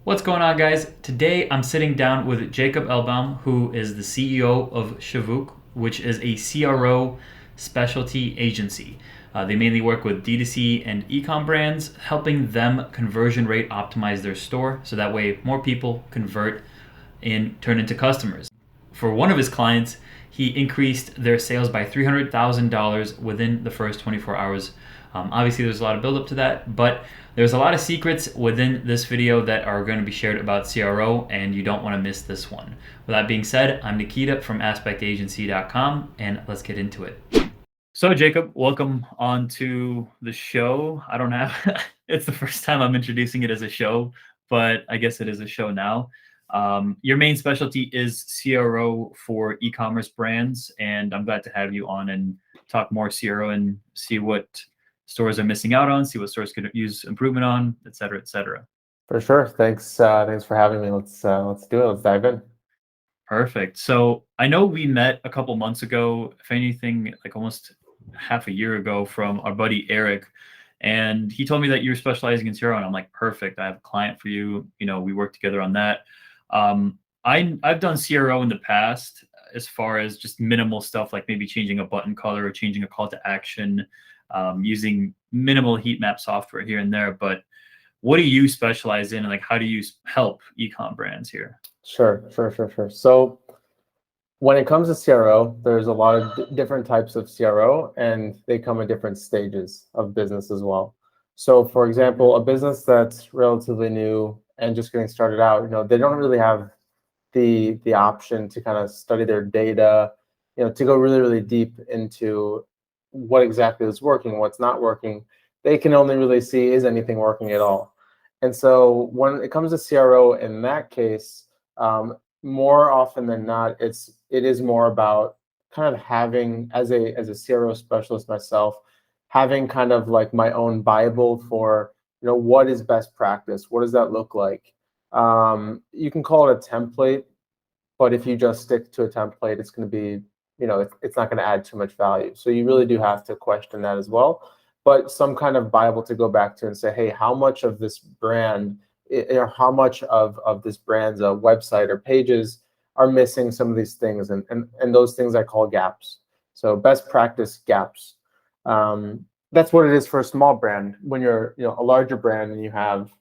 What's going on, guys? Today I'm sitting down with Jacob Elbaum, who is the CEO of Shavuk, which is a CRO specialty agency. They mainly work with D2C and Ecom brands, helping them conversion rate optimize their store so that way more people convert and turn into customers. For one of his clients, he increased their sales by $300,000 within the first 24 hours. Obviously, there's a lot of build up to that, but there's a lot of secrets within this video that are going to be shared about CRO, and you don't want to miss this one. With that being said, I'm Nikita from aspectagency.com, and let's get into it. So, Jacob, welcome on to the show. I don't have, it's the first time I'm introducing it as a show, but I guess it is a show now. Your main specialty is CRO for e-commerce brands, and I'm glad to have you on and talk more CRO and see what stores are missing out on, see what stores could use improvement on, et cetera, et cetera. For sure. Thanks for having me. Let's do it. Let's dive in. Perfect. So I know we met a couple months ago, if anything, like almost half a year ago, from our buddy Eric. And he told me that you're specializing in CRO, and I'm like, perfect. I have a client for you. You know, we work together on that. I've done CRO in the past as far as just minimal stuff, like maybe changing a button color or changing a call to action, using minimal heat map software here and there. But what do you specialize in, and like how do you help ecom brands here? Sure. So when it comes to CRO, there's a lot of different types of CRO, and they come at different stages of business as well. So, for example, a business that's relatively new and just getting started out, they don't really have the option to kind of study their data, to go really, really deep into what exactly is working, what's not working. They can only really see, is anything working at all? And so when it comes to CRO, in that case, more often than not, it is more about kind of having, as a CRO specialist myself, having kind of like my own Bible for, what is best practice? What does that look like? You can call it a template, but if you just stick to a template, it's going to be, it's not going to add too much value. So you really do have to question that as well. But some kind of Bible to go back to and say, hey, how much of this brand, or how much of this brand's website or pages are missing some of these things, and those things I call gaps. So best practice gaps. That's what it is for a small brand. When you're a larger brand and you have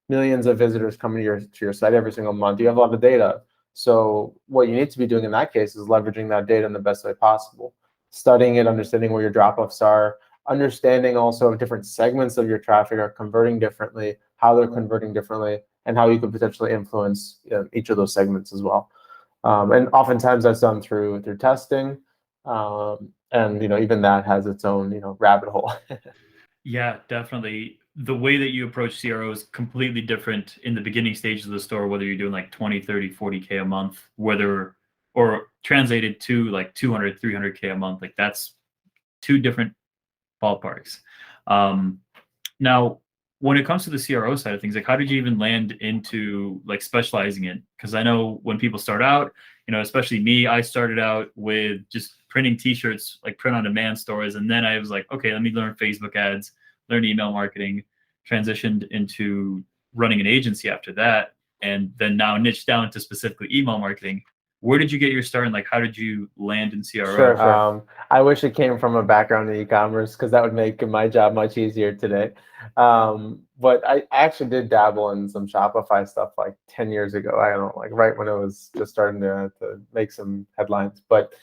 millions of visitors coming to your site every single month, you have a lot of data. So what you need to be doing in that case is leveraging that data in the best way possible, studying it, understanding where your drop-offs are, understanding also different segments of your traffic are converting differently, how they're converting differently, and how you could potentially influence each of those segments as well. And oftentimes that's done through testing, and even that has its own rabbit hole. Yeah, definitely. The way that you approach CRO is completely different in the beginning stages of the store, whether you're doing like 20, 30, 40K a month, or translated to like 200, 300K a month. Like that's two different ballparks. Now, when it comes to the CRO side of things, like how did you even land into like specializing in? Because I know when people start out, especially me, I started out with just printing T-shirts, like print on demand stores, and then I was like, okay, let me learn Facebook ads, learn email marketing, transitioned into running an agency after that, and then now niche down to specifically email marketing. Where did you get your start, and like how did you land in CRO? Sure. I wish it came from a background in e-commerce, because that would make my job much easier today. But I actually did dabble in some Shopify stuff like 10 years ago. I don't know, like right when it was just starting to make some headlines. But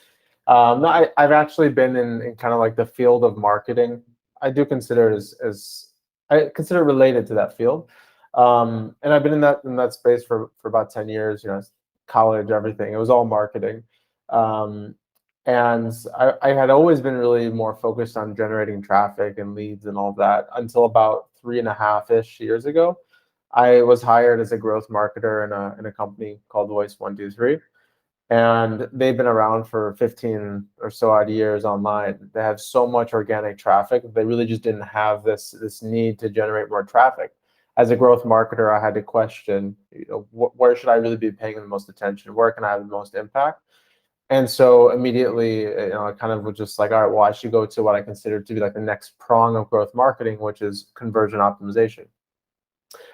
no, I've actually been in kind of like the field of marketing. I do consider it as I consider it related to that field. And I've been in that space for about 10 years, college, everything. It was all marketing. And I had always been really more focused on generating traffic and leads and all that until about 3.5-ish years ago. I was hired as a growth marketer in a company called Voice 123. And they've been around for 15 or so odd years online. They have so much organic traffic. They really just didn't have this need to generate more traffic. As a growth marketer, I had to question, where should I really be paying the most attention? Where can I have the most impact? And so immediately, I kind of was just like, all right, well, I should go to what I consider to be like the next prong of growth marketing, which is conversion optimization.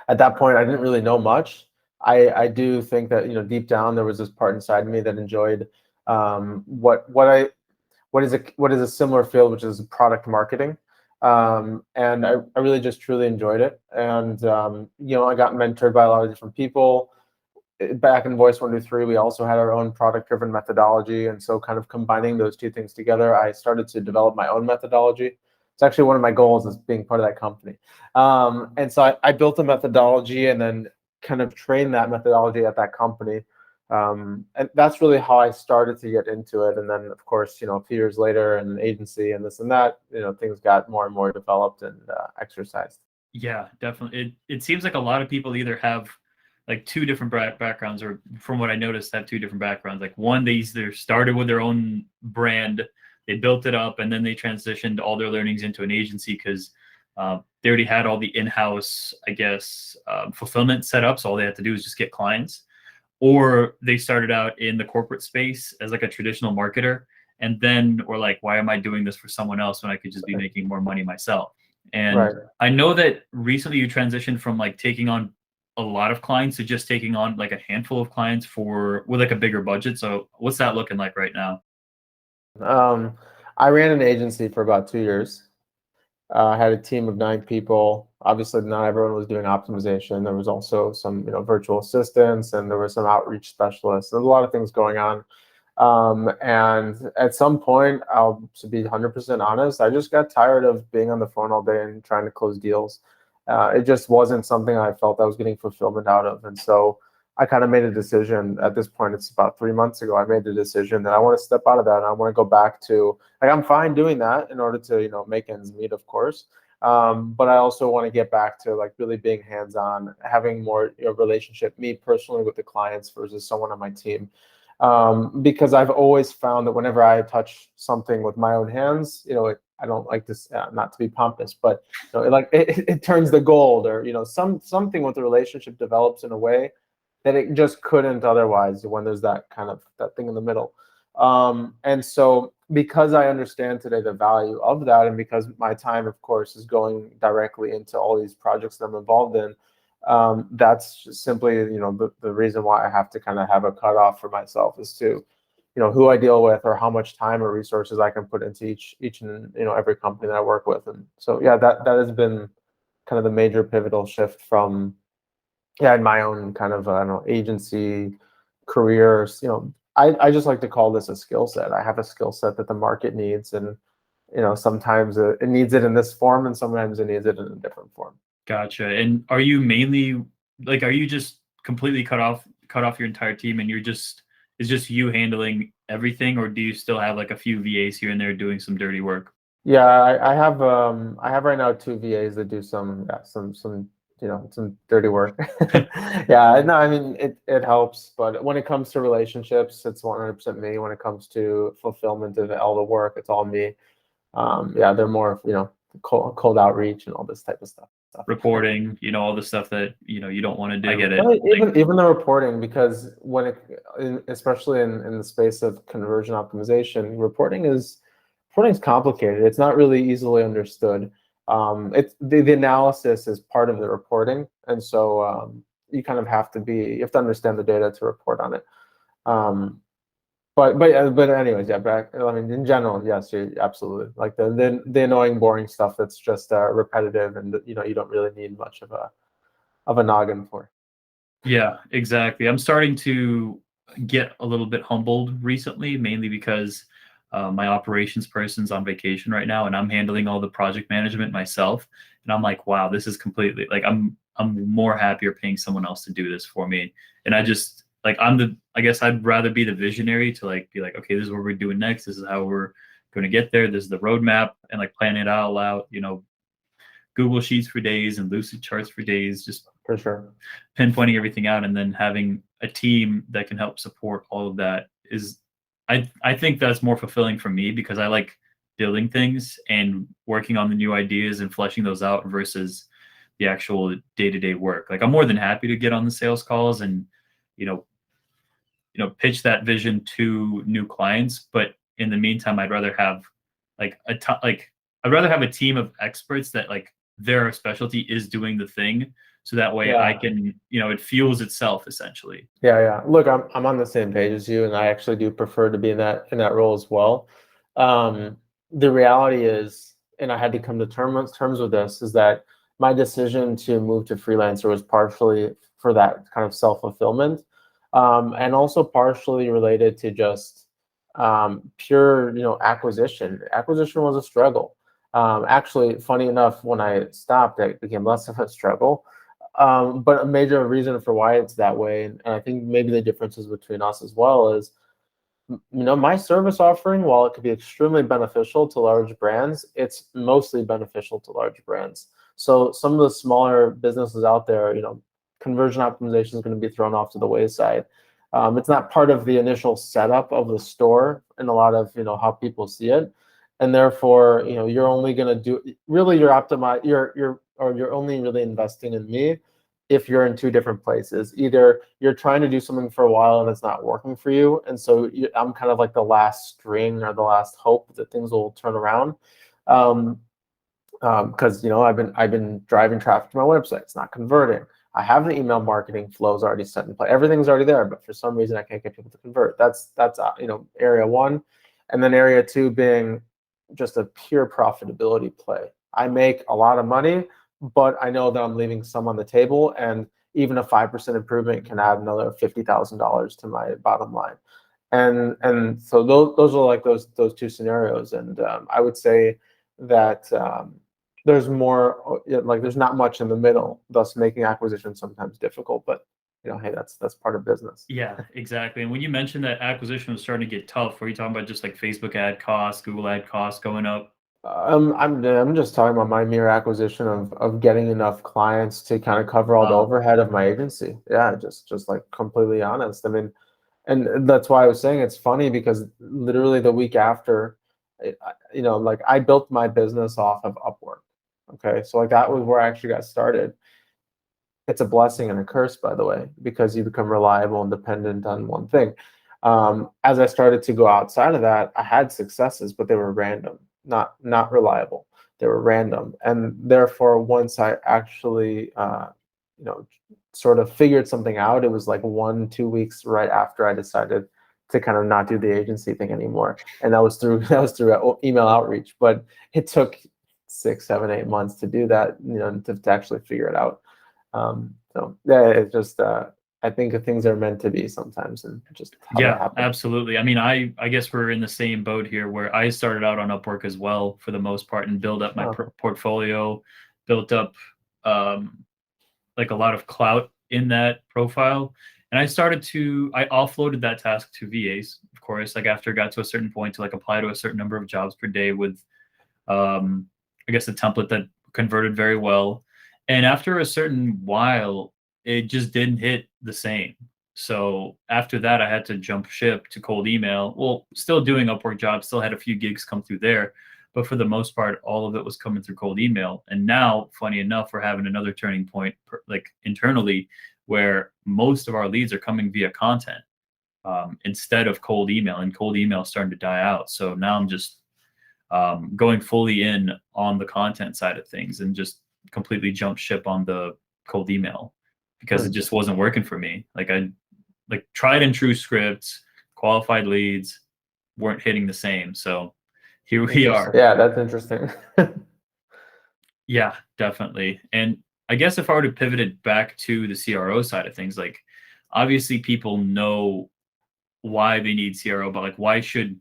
At that point, I didn't really know much. I do think that, deep down there was this part inside me that enjoyed what is a similar field, which is product marketing. And I really just truly enjoyed it. And I got mentored by a lot of different people. Back in Voice 123, we also had our own product-driven methodology. And so kind of combining those two things together, I started to develop my own methodology. It's actually one of my goals is being part of that company. And so I built a methodology and then kind of trained that methodology at that company. And that's really how I started to get into it. And then, of course, a few years later, an agency and this and that, things got more and more developed and exercised. Yeah, definitely. It seems like a lot of people either have like two different backgrounds, or from what I noticed, have two different backgrounds. Like one, they either started with their own brand, they built it up, and then they transitioned all their learnings into an agency because they already had all the in-house, I guess, fulfillment set up. So all they had to do is just get clients. Or they started out in the corporate space as like a traditional marketer, and then were like, why am I doing this for someone else when I could just be making more money myself? And Right. I know that recently you transitioned from like taking on a lot of clients to just taking on like a handful of clients with like a bigger budget. So what's that looking like right now? I ran an agency for about 2 years. I had a team of 9 people. Obviously, not everyone was doing optimization. There was also some, virtual assistants, and there were some outreach specialists. There's a lot of things going on. And at some point, to be 100% honest, I just got tired of being on the phone all day and trying to close deals. It just wasn't something I felt I was getting fulfillment out of. And so I kind of made a decision at this point. It's about 3 months ago. I made the decision that I want to step out of that and I want to go back to, like, I'm fine doing that in order to, make ends meet, of course. But I also want to get back to like really being hands-on, having more relationship, me personally with the clients versus someone on my team. Because I've always found that whenever I touch something with my own hands, I don't like this, not to be pompous, but it turns the gold, or something with the relationship develops in a way that it just couldn't otherwise when there's that thing in the middle. And so because I understand today the value of that, and because my time, of course, is going directly into all these projects that I'm involved in, that's simply, the reason why I have to kind of have a cutoff for myself is to, who I deal with or how much time or resources I can put into each and, every company that I work with. And so, yeah, that has been kind of the major pivotal shift from, yeah, in my own kind of, I don't know, agency careers. I just like to call this a skill set. I have a skill set that the market needs, and sometimes it needs it in this form, and sometimes it needs it in a different form. Gotcha. And are you mainly like, are you just completely cut off your entire team, and is just you handling everything, or do you still have like a few VAs here and there doing some dirty work? Yeah, I have right now 2 VAs that do some dirty work. Yeah, no, I mean it helps, but when it comes to relationships, it's 100% me. When it comes to fulfillment of all the work, it's all me. Yeah, they're more, cold outreach and all this type of stuff. Reporting, all the stuff that you don't want to do. I get it. Well, even the reporting, because especially in the space of conversion optimization, reporting is complicated. It's not really easily understood. It's the analysis is part of the reporting, and so you kind of you have to understand the data to report on it. Um, but anyways, yeah. I mean, in general, yes, you absolutely, like the annoying, boring stuff that's just repetitive, and you don't really need much of a noggin for. Yeah, exactly. I'm starting to get a little bit humbled recently, mainly because my operations person's on vacation right now, and I'm handling all the project management myself. And I'm like, wow, this is completely like I'm more happier paying someone else to do this for me. And I just like I guess I'd rather be the visionary to like be like, okay, this is what we're doing next. This is how we're going to get there. This is the roadmap, and like plan it all out. Google Sheets for days and Lucid charts for days, just For sure. pinpointing everything out, and then having a team that can help support all of that is I think that's more fulfilling for me, because I like building things and working on the new ideas and fleshing those out versus the actual day-to-day work. Like I'm more than happy to get on the sales calls and you know pitch that vision to new clients, but in the meantime I'd rather have like I'd rather have a team of experts that like their specialty is doing the thing so that way I can, it fuels itself essentially. Yeah. Look, I'm on the same page as you, and I actually do prefer to be in that role as well. The reality is, and I had to come to terms with this, is that my decision to move to freelancer was partially for that kind of self-fulfillment, and also partially related to just pure, acquisition. Acquisition was a struggle. Actually, funny enough, when I stopped, it became less of a struggle. But a major reason for why it's that way, and I think maybe the differences between us as well is, my service offering, while it could be extremely beneficial to large brands, it's mostly beneficial to large brands. So some of the smaller businesses out there, conversion optimization is going to be thrown off to the wayside. It's not part of the initial setup of the store in a lot of, how people see it. And therefore, you're only going to do, really, you're only really investing in me if you're in two different places. Either you're trying to do something for a while and it's not working for you, and so I'm kind of like the last string or the last hope that things will turn around. Because I've been driving traffic to my website, it's not converting. I have the email marketing flows already set in place. Everything's already there, but for some reason I can't get people to convert. That's area one, and then area two being just a pure profitability play. I make a lot of money, but I know that I'm leaving some on the table, and even a 5% improvement can add another $50,000 to my bottom line. And so those are like those two scenarios. And I would say that there's more, like there's not much in the middle, thus making acquisition sometimes difficult. But hey, that's part of business. Yeah, exactly. And when you mentioned that acquisition was starting to get tough, were you talking about just like Facebook ad costs, Google ad costs going up? I'm just talking about my mere acquisition of getting enough clients to kind of cover all the overhead of my agency. Yeah, just like completely honest. I mean, and that's why I was saying it's funny, because literally the week after, like I built my business off of Upwork. Okay, so like that was where I actually got started. It's a blessing and a curse, by the way, because you become reliable and dependent on one thing. As I started to go outside of that, I had successes, but they were random, not reliable. They were random, and therefore, once I actually, sort of figured something out, it was like 1-2 weeks right after I decided to kind of not do the agency thing anymore, and that was through email outreach. But it took 6, 7, 8 months to do that, to actually figure it out. So yeah, it's just I think things are meant to be sometimes, and just how that happens. Absolutely. I mean, I guess we're in the same boat here, where I started out on Upwork as well for the most part, and build up my portfolio, built up like a lot of clout in that profile. And I offloaded that task to VAs, of course, like after it got to a certain point, to like apply to a certain number of jobs per day with I guess a template that converted very well. And after a certain while, it just didn't hit the same. So after that, I had to jump ship to cold email. Well, still doing Upwork jobs, still had a few gigs come through there, but for the most part, all of it was coming through cold email. And now, funny enough, we're having another turning point, like internally, where most of our leads are coming via content instead of cold email, and cold email is starting to die out. So now I'm just going fully in on the content side of things, and just completely jump ship on the cold email, because it just wasn't working for me. Like I tried and true scripts, qualified leads weren't hitting the same. So here we are. Yeah, that's interesting. Yeah, definitely. And I guess if I were to pivot it back to the CRO side of things, like obviously people know why they need CRO, but like why should,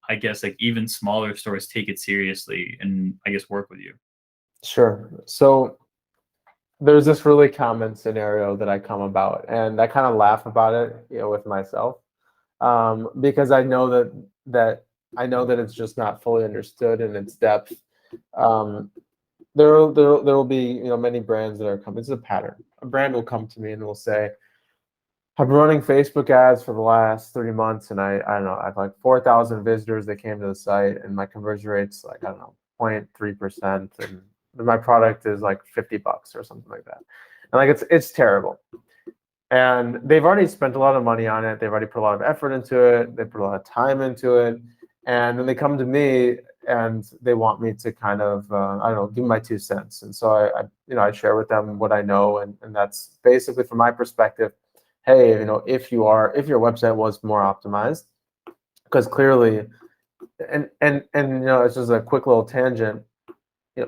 I guess, like even smaller stores take it seriously and I guess work with you? Sure. So there's this really common scenario that I come about, and I kind of laugh about it, with myself, because I know that it's just not fully understood in its depth. There will be many brands that are coming. It's a pattern. A brand will come to me and will say, I've been running Facebook ads for the last 3 months, and I don't know, I have like 4,000 visitors that came to the site, and my conversion rate's like, I don't know, 0.3%, and my product is like $50 or something like that. And like it's terrible. And they've already spent a lot of money on it. They've already put a lot of effort into it. They put a lot of time into it. And then they come to me and they want me to kind of, I don't know, give my 2 cents. And so I share with them what I know, and that's basically from my perspective. Hey, if your website was more optimized, because clearly, and it's just a quick little tangent.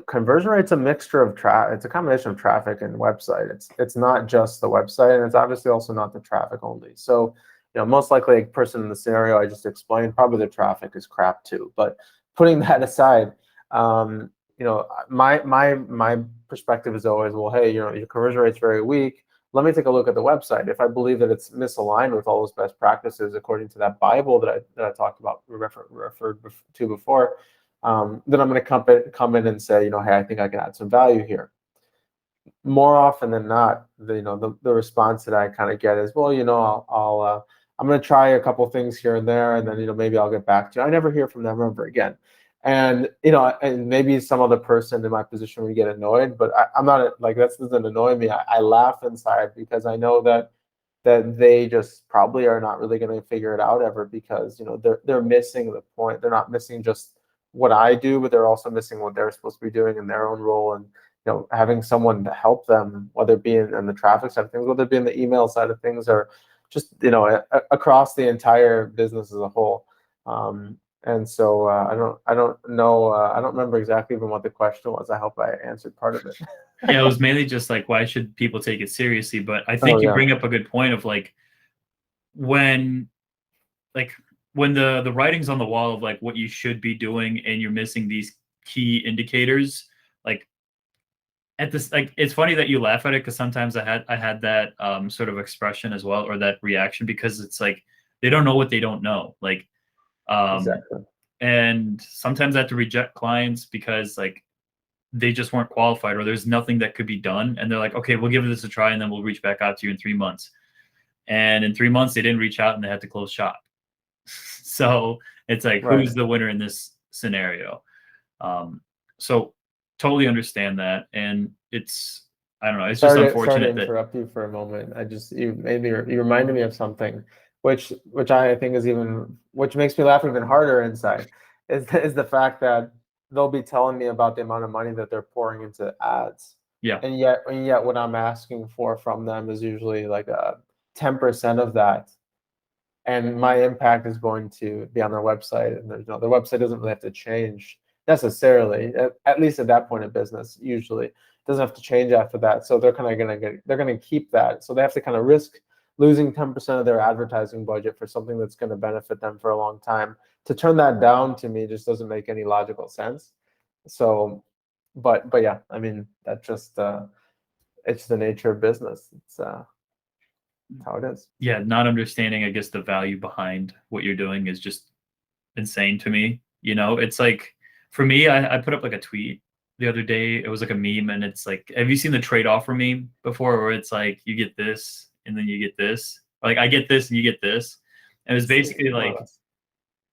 Conversion rate's a mixture of traffic. It's a combination of traffic and website. It's not just the website, and it's obviously also not the traffic only. So, most likely a person in the scenario I just explained, probably the traffic is crap too. But putting that aside, my perspective is always, well, hey, your conversion rate's very weak. Let me take a look at the website. If I believe that it's misaligned with all those best practices according to that Bible that I talked about, referred to before, then I'm going to come in and say, hey, I think I can add some value here. More often than not, the response that I kind of get is, well, I'm going to try a couple things here and there, and then maybe I'll get back to you. I never hear from them ever again. And and maybe some other person in my position would get annoyed, but I'm not like, that doesn't annoy me. I laugh inside, because I know that they just probably are not really going to figure it out ever, because they're missing the point. They're not missing just what I do, but they're also missing what they're supposed to be doing in their own role. And having someone to help them, whether it be in the traffic side of things, whether it be in the email side of things, or just across the entire business as a whole. And so I don't know. I don't remember exactly even what the question was. I hope I answered part of it. Yeah, it was mainly just like, why should people take it seriously? But I think Oh, you yeah. bring up a good point of like, when the writing's on the wall of like what you should be doing, and you're missing these key indicators, like at this, like, it's funny that you laugh at it, because sometimes I had that sort of expression as well, or that reaction, because it's like they don't know what they don't know. Like, Exactly. and sometimes I have to reject clients because like they just weren't qualified, or there's nothing that could be done, and they're like, okay, we'll give this a try, and then we'll reach back out to you in 3 months. And in 3 months they didn't reach out, and they had to close shop. So it's like, Right. who's the winner in this scenario? So totally understand that, and it's, I don't know, it's just Sorry to unfortunate that, interrupt you for a moment. You reminded me of something, which I think is which makes me laugh even harder inside, is the fact that they'll be telling me about the amount of money that they're pouring into ads, yeah, and yet what I'm asking for from them is usually like a 10% of that, and my impact is going to be on their website, and their website doesn't really have to change necessarily, at least at that point of business. Usually it doesn't have to change after that, so they're kind of going to keep that, so they have to kind of risk losing 10% of their advertising budget for something that's going to benefit them for a long time. To turn that down, to me, just doesn't make any logical sense. So but yeah, I mean, that just it's the nature of business. It's how it is. yeah, not understanding, I guess, the value behind what you're doing is just insane to me. It's like, for me, I put up like a tweet the other day. It was like a meme, and it's like, have you seen the trade-off meme before, where it's like, you get this and then you get this, like I get this and you get this, and it's basically like,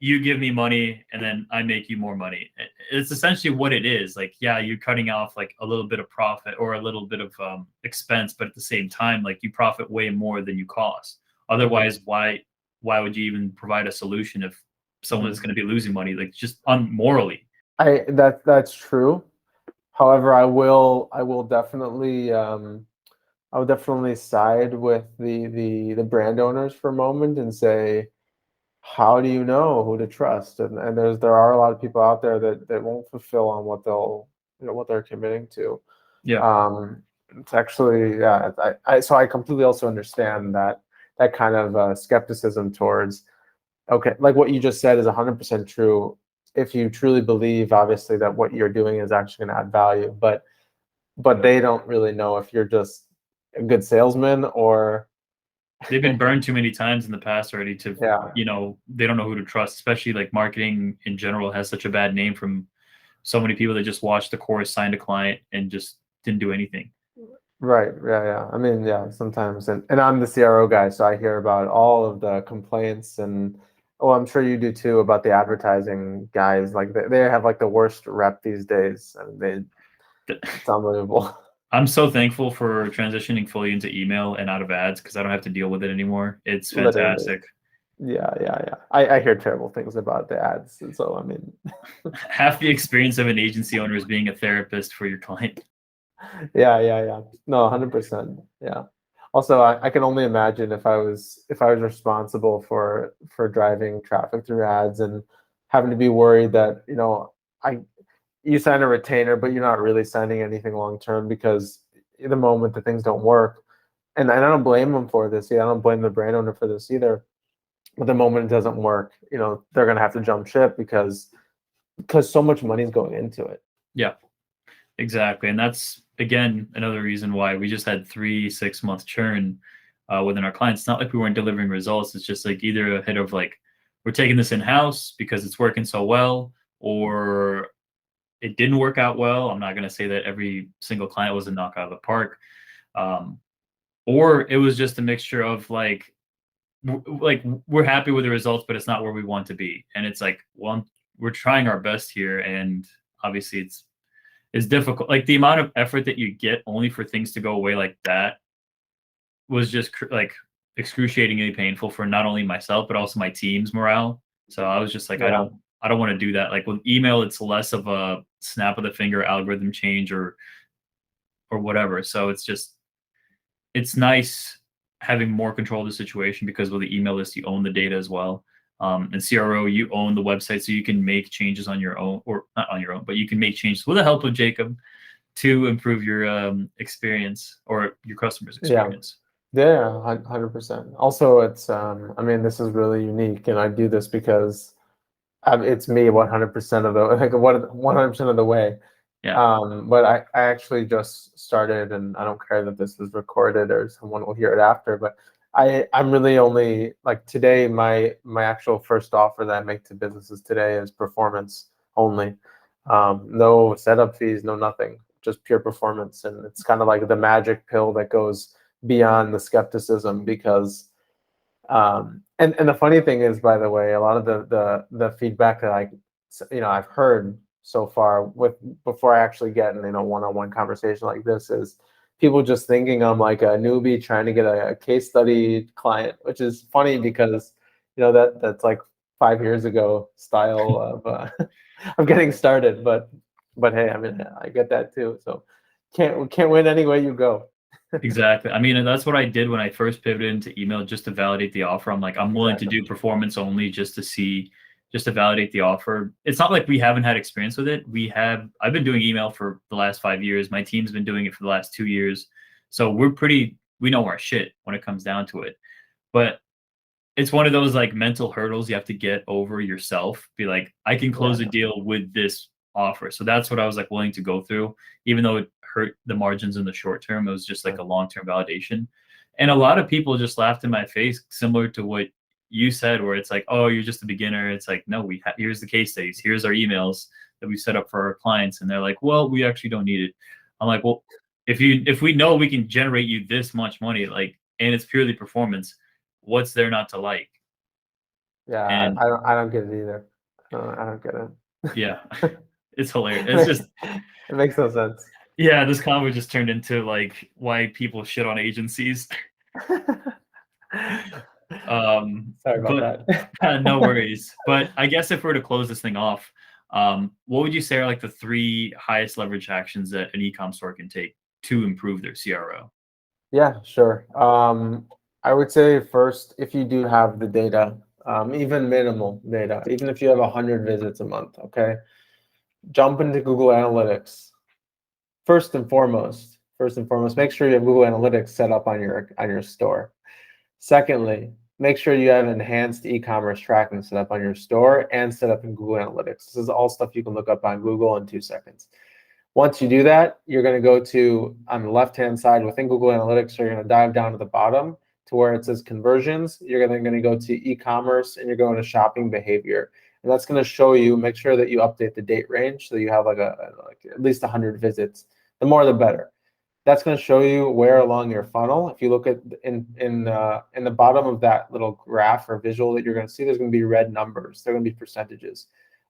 you give me money and then I make you more money. It's essentially what it is. Like, yeah, you're cutting off like a little bit of profit or a little bit of expense, but at the same time, like, you profit way more than you cost. Otherwise, why would you even provide a solution if someone's going to be losing money? Like, just unmorally. That's true. However, I will definitely I would definitely side with the brand owners for a moment and say, how do you know who to trust? And there are a lot of people out there that won't fulfill on what what they're committing to. Yeah. It's actually, yeah. So I completely also understand that kind of skepticism towards, okay, like what you just said is 100% true. If you truly believe, obviously, that what you're doing is actually going to add value, but they don't really know if you're just a good salesman or They've been burned too many times in the past already to, yeah. They don't know who to trust, especially like marketing in general has such a bad name from so many people that just watched the course, signed a client, and just didn't do anything. Right. Yeah. I mean, yeah, sometimes, and I'm the CRO guy, so I hear about all of the complaints, and oh, I'm sure you do too, about the advertising guys. Like they have like the worst rep these days. I mean, it's unbelievable. I'm so thankful for transitioning fully into email and out of ads, because I don't have to deal with it anymore. It's Literally. fantastic. Yeah. I hear terrible things about the ads, and so I mean, Half the experience of an agency owner is being a therapist for your client. yeah. No, 100%. Yeah. Also, I can only imagine if I was responsible for driving traffic through ads and having to be worried that, I you sign a retainer, but you're not really signing anything long term because the moment that things don't work, and I don't blame them for this. Yeah, I don't blame the brand owner for this either. But the moment it doesn't work, they're gonna have to jump ship because so much money's going into it. Yeah, exactly. And that's, again, another reason why we just had 3 6 month churn within our clients. It's not like we weren't delivering results. It's just like either a hit of like, we're taking this in house because it's working so well, or it didn't work out well. I'm not going to say that every single client was a knock out of the park. Um, or it was just a mixture of like, we're happy with the results, but it's not where we want to be. And it's like, well, we're trying our best here. And obviously it's difficult. Like the amount of effort that you get only for things to go away like that was just like excruciatingly painful for not only myself but also my team's morale. So I was just like, I Yeah, don't want to do that. Like with email, it's less of a snap of the finger algorithm change or whatever. So it's nice having more control of the situation because with the email list, you own the data as well. And CRO, you own the website, so you can make changes on your own, or not on your own, but you can make changes with the help of Jacob to improve your experience or your customers' yeah. experience. Yeah, 100%. Also, it's I mean, this is really unique, and I do this because it's me 100% of the like 100% of the way. Yeah. But I actually just started, and I don't care that this is recorded or someone will hear it after. But I'm really only like today. My actual first offer that I make to businesses today is performance only. No setup fees, no nothing, just pure performance, and it's kind of like the magic pill that goes beyond the skepticism because and the funny thing is, by the way, a lot of the feedback that I've heard so far with before I actually get in one-on-one conversation like this is people just thinking I'm like a newbie trying to get a case study client, which is funny because that's like 5 years ago style of of getting started. But hey, I mean I get that too. So can't win any way you go. Exactly. I mean, that's what I did when I first pivoted into email just to validate the offer. I'm like, I'm willing to Exactly. do performance only just to see, just to validate the offer. It's not like we haven't had experience with it. I've been doing email for the last 5 years. My team's been doing it for the last 2 years. So we know our shit when it comes down to it. But it's one of those like mental hurdles you have to get over yourself. Be like, I can close a Yeah. deal with this offer. So that's what I was like willing to go through, even though it hurt the margins in the short term. It was just like a long-term validation. And a lot of people just laughed in my face, similar to what you said, where it's like, oh, you're just a beginner. It's like, no, here's the case studies. Here's our emails that we set up for our clients. And they're like, well, we actually don't need it. I'm like, well, if we know we can generate you this much money, like, and it's purely performance, what's there not to like? Yeah, And I don't get it either. I don't get yeah, it. it's hilarious. It's just, It makes no sense. yeah, this convo just turned into like why people shit on agencies. Sorry about But that. no worries. But I guess if we were to close this thing off, what would you say are like the three highest leverage actions that an e-com store can take to improve their CRO? Yeah, sure. I would say first, if you do have the data, even minimal data, even if you have 100 visits a month, okay, jump into Google Analytics. First and foremost, make sure you have Google Analytics set up on your store. Secondly, make sure you have enhanced e-commerce tracking set up on your store and set up in Google Analytics. This is all stuff you can look up on Google in 2 seconds. Once you do that, you're going to go to, on the left-hand side within Google Analytics, you're going to dive down to the bottom to where it says conversions. You're then going to go to e-commerce and you're going to shopping behavior. And that's going to show you, make sure that you update the date range so you have like at least 100 visits. The more, the better. That's going to show you where along your funnel. If you look at in the bottom of that little graph or visual that you're going to see, there's going to be red numbers. They're going to be percentages.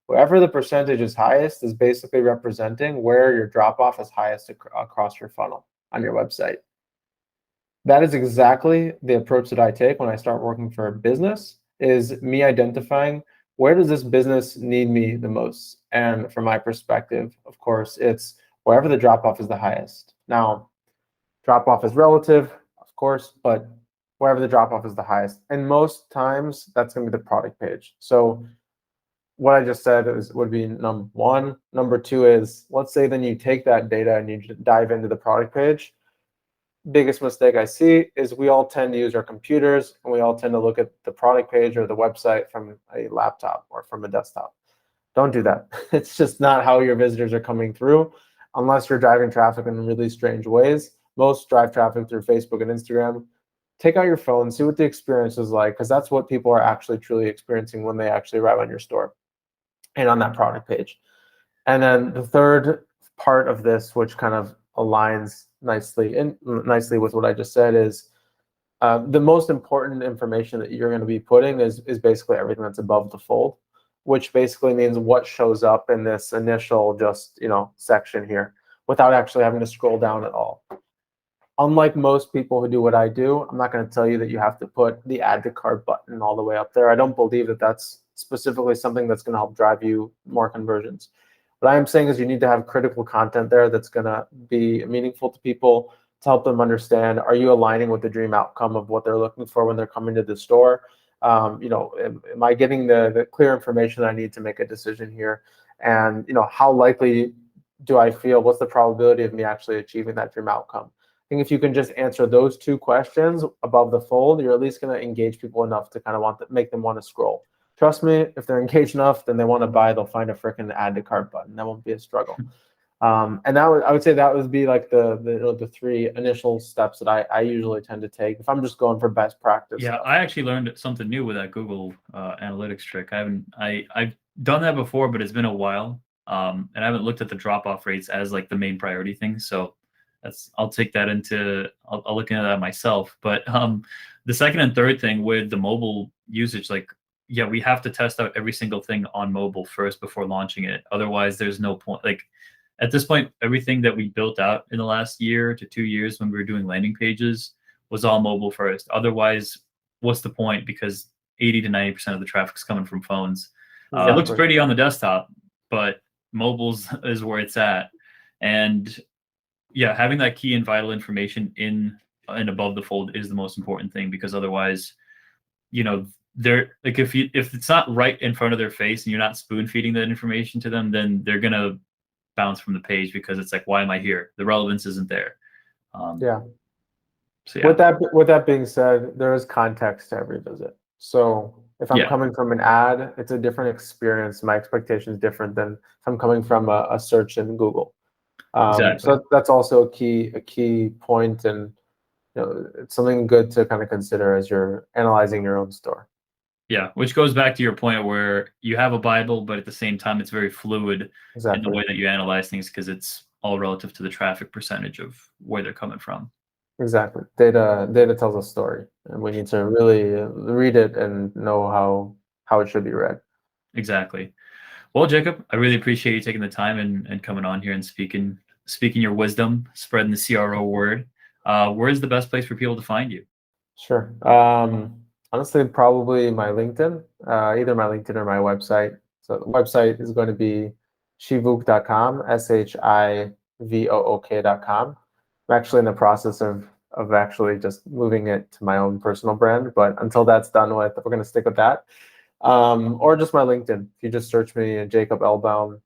Wherever the percentage is highest is basically representing where your drop off is highest across your funnel on your website. That is exactly the approach that I take when I start working for a business. is me identifying where does this business need me the most. And from my perspective, of course, it's wherever the drop off is the highest. Now, drop off is relative, of course, but wherever the drop off is the highest. And most times that's going to be the product page. So what I just said would be number one. Number two is, let's say then you take that data and you dive into the product page. Biggest mistake I see is we all tend to use our computers and we all tend to look at the product page or the website from a laptop or from a desktop. Don't do that. It's just not how your visitors are coming through unless you're driving traffic in really strange ways. Most drive traffic through Facebook and Instagram. Take out your phone, see what the experience is like, because that's what people are actually truly experiencing when they actually arrive on your store and on that product page. And then the third part of this, which kind of aligns nicely with what I just said, is the most important information that you're going to be putting is basically everything that's above the fold, which basically means what shows up in this initial just section here without actually having to scroll down at all. Unlike most people who do what I do, I'm not going to tell you that you have to put the add to cart button all the way up there. I don't believe that that's specifically something that's going to help drive you more conversions. What I am saying is you need to have critical content there that's going to be meaningful to people to help them understand, are you aligning with the dream outcome of what they're looking for when they're coming to the store? Am I getting the clear information that I need to make a decision here? And how likely do I feel, what's the probability of me actually achieving that dream outcome? I think if you can just answer those two questions above the fold, you're at least going to engage people enough to kind of make them want to scroll. Trust me, if they're engaged enough, then they want to buy, they'll find a freaking add to cart button. That won't be a struggle. And I would say that would be like the three initial steps that I usually tend to take if I'm just going for best practice. Yeah, I actually learned something new with that Google Analytics trick. I've done that before, but it's been a while, and I haven't looked at the drop off rates as like the main priority thing. So I'll take that I'll look into that myself. But the second and third thing with the mobile usage, like, yeah, we have to test out every single thing on mobile first before launching it. Otherwise, there's no point. Like at this point, everything that we built out in the last year to 2 years when we were doing landing pages was all mobile first. Otherwise, what's the point? Because 80 to 90% of the traffic is coming from phones. It looks pretty on the desktop, but mobiles is where it's at. And yeah, having that key and vital information in and above the fold is the most important thing, because otherwise, they're like, if it's not right in front of their face and you're not spoon feeding that information to them, then they're gonna bounce from the page because it's like, why am I here? The relevance isn't there. Yeah. So yeah. With that being said, there is context to every visit. So if I'm coming from an ad, it's a different experience. My expectation is different than if I'm coming from a search in Google. Exactly. So that's also a key point, and it's something good to kind of consider as you're analyzing your own store. Yeah, which goes back to your point where you have a Bible, but at the same time, it's very fluid in the way that you analyze things, because it's all relative to the traffic percentage of where they're coming from. Exactly. Data tells a story, and we need to really read it and know how it should be read. Exactly. Well, Jacob, I really appreciate you taking the time and coming on here and speaking your wisdom, spreading the CRO word. Where is the best place for people to find you? Sure. Honestly, probably my LinkedIn, either my LinkedIn or my website. So the website is going to be shivook.com, SHIVOOK.com. I'm actually in the process of actually just moving it to my own personal brand, but until that's done with, we're going to stick with that. Or just my LinkedIn. If you just search me, Jacob Elbaum,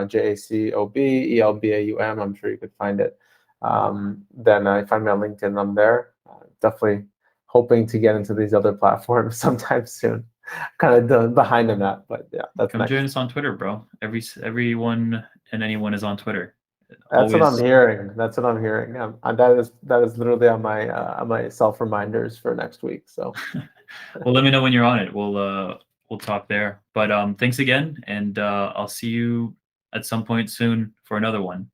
Jacob Elbaum, I'm sure you could find it. Then I find me on LinkedIn. I'm there. Definitely hoping to get into these other platforms sometime soon. Kind of behind in that, but yeah, that's Come join us on Twitter, bro. Everyone and anyone is on Twitter. That's what I'm hearing. That is literally on my self reminders for next week. So, well, let me know when you're on it. We'll talk there. But thanks again, and I'll see you at some point soon for another one.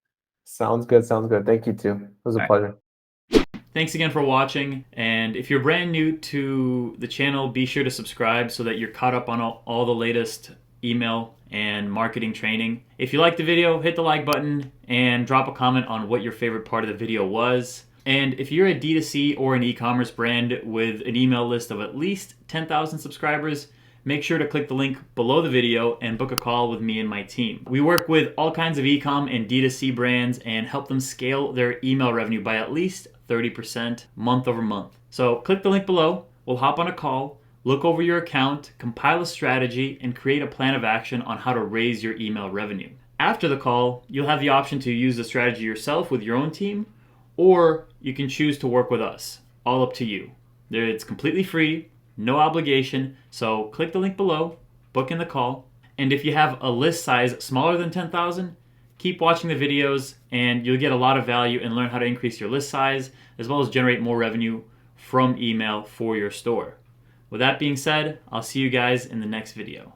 Sounds good. Thank you too. It was a pleasure. Thanks again for watching, and if you're brand new to the channel, be sure to subscribe so that you're caught up on all the latest email and marketing training. If you liked the video, hit the like button and drop a comment on what your favorite part of the video was. And if you're a D2C or an e-commerce brand with an email list of at least 10,000 subscribers, make sure to click the link below the video and book a call with me and my team. We work with all kinds of ecom and D2C brands and help them scale their email revenue by at least 30% month over month. So click the link below, we'll hop on a call, look over your account, compile a strategy, and create a plan of action on how to raise your email revenue. After the call, you'll have the option to use the strategy yourself with your own team, or you can choose to work with us. All up to you. It's completely free, no obligation, so click the link below, book in the call, and if you have a list size smaller than 10,000, keep watching the videos and you'll get a lot of value and learn how to increase your list size as well as generate more revenue from email for your store. With that being said, I'll see you guys in the next video.